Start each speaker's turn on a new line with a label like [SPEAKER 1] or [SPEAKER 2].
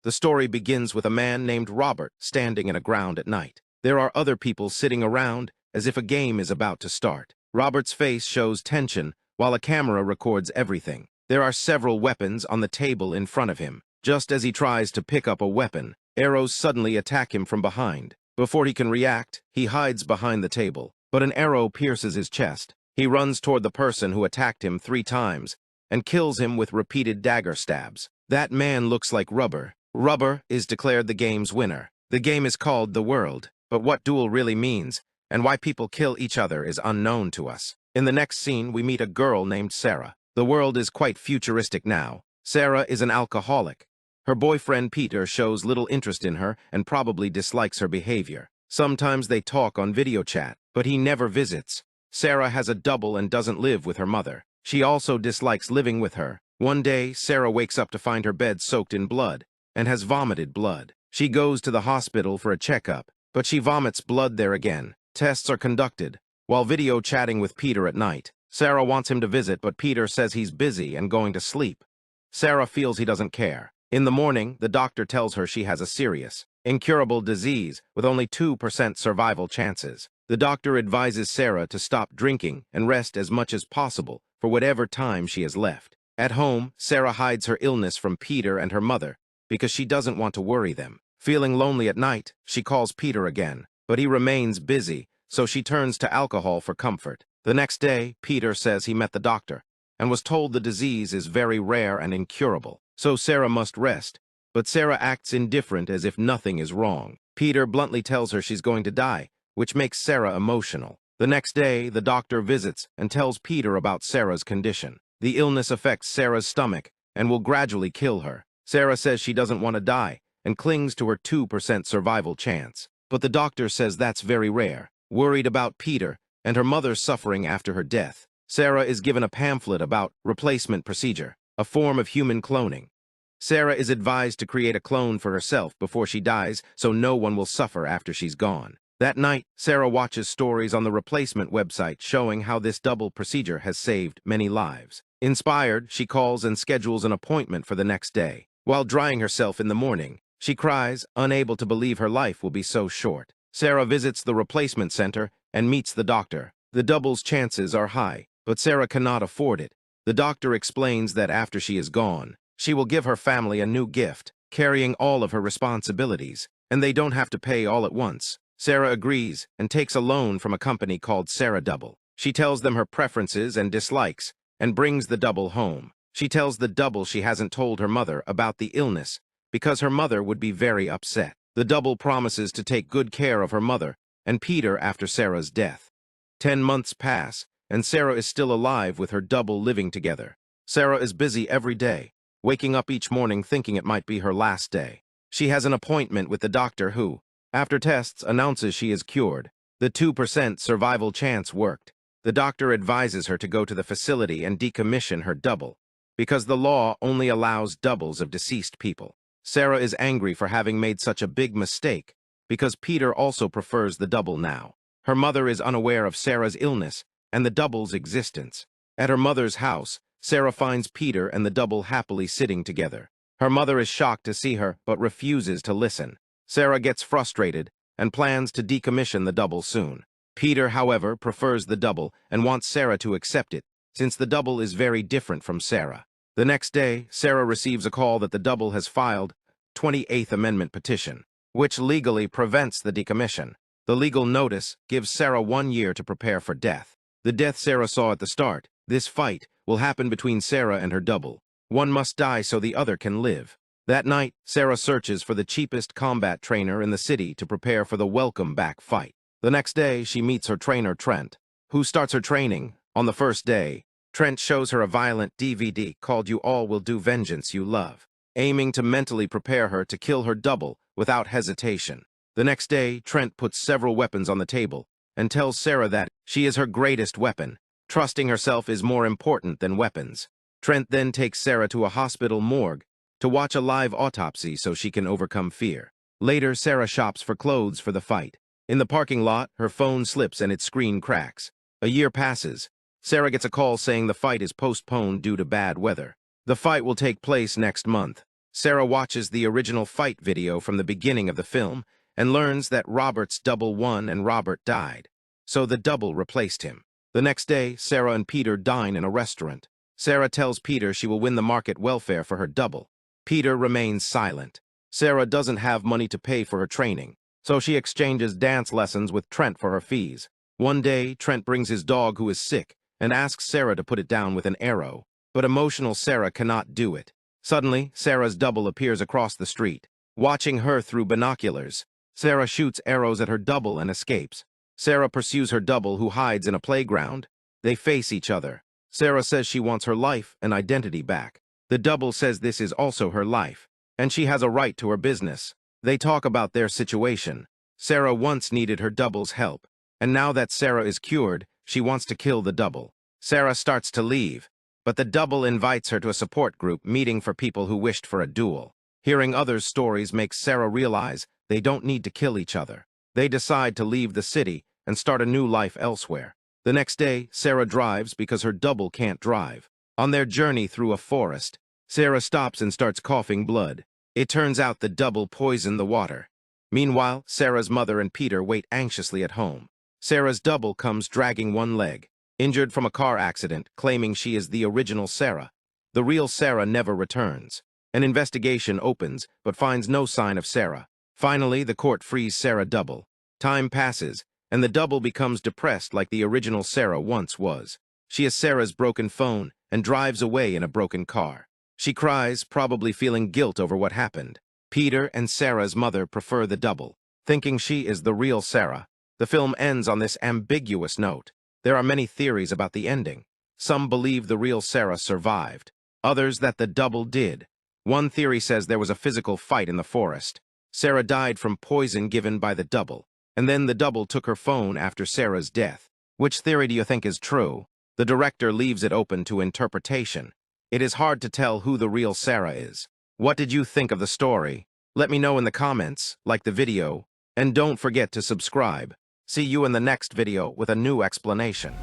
[SPEAKER 1] The story begins with a man named Robert standing in a ground at night. There are other people sitting around as if a game is about to start. Robert's face shows tension while a camera records everything. There are several weapons on the table in front of him. Just as he tries to pick up a weapon, arrows suddenly attack him from behind. Before he can react, he hides behind the table, but an arrow pierces his chest. He runs toward the person who attacked him 3 times and kills him with repeated dagger stabs. That man looks like Rubber. Rubber is declared the game's winner. The game is called The World, but what duel really means and why people kill each other is unknown to us. In the next scene, we meet a girl named Sarah. The world is quite futuristic now. Sarah is an alcoholic. Her boyfriend Peter shows little interest in her and probably dislikes her behavior. Sometimes they talk on video chat, but he never visits. Sarah has a double and doesn't live with her mother. She also dislikes living with her. One day, Sarah wakes up to find her bed soaked in blood and has vomited blood. She goes to the hospital for a checkup, but she vomits blood there again. Tests are conducted. While video chatting with Peter at night, Sarah wants him to visit, but Peter says he's busy and going to sleep. Sarah feels he doesn't care. In the morning, the doctor tells her she has a serious, incurable disease with only 2% survival chances. The doctor advises Sarah to stop drinking and rest as much as possible for whatever time she has left. At home, Sarah hides her illness from Peter and her mother because she doesn't want to worry them. Feeling lonely at night, she calls Peter again, but he remains busy, so she turns to alcohol for comfort. The next day, Peter says he met the doctor and was told the disease is very rare and incurable, so Sarah must rest. But Sarah acts indifferent as if nothing is wrong. Peter bluntly tells her she's going to die, which makes Sarah emotional. The next day, the doctor visits and tells Peter about Sarah's condition. The illness affects Sarah's stomach and will gradually kill her. Sarah says she doesn't want to die and clings to her 2% survival chance. But the doctor says that's very rare. Worried about Peter and her mother suffering after her death, Sarah is given a pamphlet about replacement procedure, a form of human cloning. Sarah is advised to create a clone for herself before she dies so no one will suffer after she's gone. That night, Sarah watches stories on the replacement website showing how this double procedure has saved many lives. Inspired, she calls and schedules an appointment for the next day. While drying herself in the morning, she cries, unable to believe her life will be so short. Sarah visits the replacement center and meets the doctor. The double's chances are high, but Sarah cannot afford it. The doctor explains that after she is gone, she will give her family a new gift, carrying all of her responsibilities, and they don't have to pay all at once. Sarah agrees and takes a loan from a company called Sarah Double. She tells them her preferences and dislikes and brings the double home. She tells the double she hasn't told her mother about the illness because her mother would be very upset. The double promises to take good care of her mother and Peter after Sarah's death. 10 months pass, and Sarah is still alive with her double living together. Sarah is busy every day, waking up each morning thinking it might be her last day. She has an appointment with the doctor who, after tests, announces she is cured. The 2% survival chance worked. The doctor advises her to go to the facility and decommission her double, because the law only allows doubles of deceased people. Sarah is angry for having made such a big mistake, because Peter also prefers the double now. Her mother is unaware of Sarah's illness and the double's existence. At her mother's house, Sarah finds Peter and the double happily sitting together. Her mother is shocked to see her, but refuses to listen. Sarah gets frustrated and plans to decommission the double soon. Peter, however, prefers the double and wants Sarah to accept it, since the double is very different from Sarah. The next day, Sarah receives a call that the double has filed 28th Amendment petition, which legally prevents the decommission. The legal notice gives Sarah 1 year to prepare for death. The death Sarah saw at the start, this fight, will happen between Sarah and her double. One must die so the other can live. That night, Sarah searches for the cheapest combat trainer in the city to prepare for the welcome back fight. The next day, she meets her trainer, Trent, who starts her training. On the first day, Trent shows her a violent DVD called You All Will Do Vengeance You Love, aiming to mentally prepare her to kill her double without hesitation. The next day, Trent puts several weapons on the table and tells Sarah that she is her greatest weapon. Trusting herself is more important than weapons. Trent then takes Sarah to a hospital morgue to watch a live autopsy so she can overcome fear. Later, Sarah shops for clothes for the fight. In the parking lot, her phone slips and its screen cracks. A year passes. Sarah gets a call saying the fight is postponed due to bad weather. The fight will take place next month. Sarah watches the original fight video from the beginning of the film and learns that Robert's double won and Robert died. So the double replaced him. The next day, Sarah and Peter dine in a restaurant. Sarah tells Peter she will win the market welfare for her double. Peter remains silent. Sarah doesn't have money to pay for her training, so she exchanges dance lessons with Trent for her fees. One day, Trent brings his dog who is sick and asks Sarah to put it down with an arrow, but emotional Sarah cannot do it. Suddenly, Sarah's double appears across the street. Watching her through binoculars, Sarah shoots arrows at her double and escapes. Sarah pursues her double who hides in a playground. They face each other. Sarah says she wants her life and identity back. The double says this is also her life, and she has a right to her business. They talk about their situation. Sarah once needed her double's help, and now that Sarah is cured, she wants to kill the double. Sarah starts to leave, but the double invites her to a support group meeting for people who wished for a duel. Hearing others' stories makes Sarah realize they don't need to kill each other. They decide to leave the city and start a new life elsewhere. The next day, Sarah drives because her double can't drive. On their journey through a forest, Sarah stops and starts coughing blood. It turns out the double poisoned the water. Meanwhile, Sarah's mother and Peter wait anxiously at home. Sarah's double comes dragging one leg, injured from a car accident, claiming she is the original Sarah. The real Sarah never returns. An investigation opens, but finds no sign of Sarah. Finally, the court frees Sarah double. Time passes, and the double becomes depressed like the original Sarah once was. She has Sarah's broken phone and drives away in a broken car. She cries, probably feeling guilt over what happened. Peter and Sarah's mother prefer the double, thinking she is the real Sarah. The film ends on this ambiguous note. There are many theories about the ending. Some believe the real Sarah survived, others that the double did. One theory says there was a physical fight in the forest. Sarah died from poison given by the double, and then the double took her phone after Sarah's death. Which theory do you think is true? The director leaves it open to interpretation. It is hard to tell who the real Sarah is. What did you think of the story? Let me know in the comments, like the video, and don't forget to subscribe. See you in the next video with a new explanation.